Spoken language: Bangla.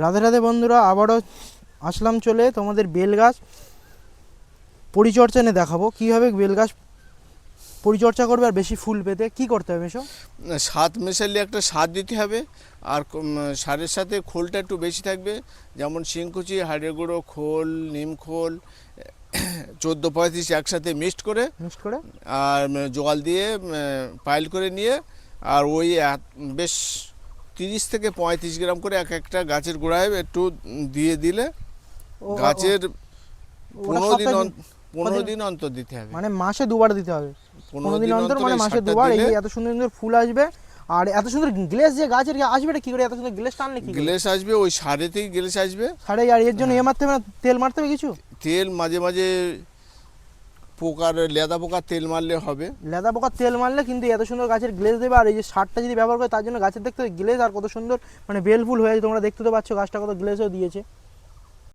রাধে রাধে বন্ধুরা, আবারও আসলাম চলে তোমাদের বেল গাছ পরিচর্যা নিয়ে দেখাবো কীভাবে বেল গাছ পরিচর্যা করবে আর বেশি ফুল পেতে কী করতে হবে এসব। সার মেশালে একটা সার দিতে হবে। আর সারের সাথে খোলটা একটু বেশি থাকবে, যেমন শিংকুচি, হাড়ের গুঁড়ো, খোল, নিম খোল 14-35 একসাথে মিক্সড করে আর জল দিয়ে পাইল করে নিয়ে, আর ওই বেশ 30 থেকে 35 গ্রাম করে এক একটা গাছের গোড়ায় একটু দিয়ে দিলে গাছের 15 দিন অন্তর দিতে হবে। মানে মাসে দুবার দিতে হবে, 15 দিন অন্তর, মানে মাসে দুবার। এই এত সুন্দর সুন্দর ফুল আসবে আর এত সুন্দর গ্লেস যে গাছের আসবে, এটা কি করে এত সুন্দর গ্লেস টানলে? কি গ্লেস আসবে ওই সারেতেই গ্লেস আসবে। সারে, আর এর জন্য মারতে হবে না, তেল মারতে হবে কিছু? তেল মাঝে মাঝে লেদা পোকার তেল মারলে হবে। লেদা পোকার তেল মারলে কিন্তু এত সুন্দর গাছের গ্লেস দেবে। আর এই যে সারটা যদি ব্যবহার করে, তার জন্য গাছের দেখতে গ্লেস আর কত সুন্দর, মানে বেল ফুল হয়ে, তোমরা দেখতে তো পাচ্ছ গাছটা কত গ্লেসও দিয়েছে।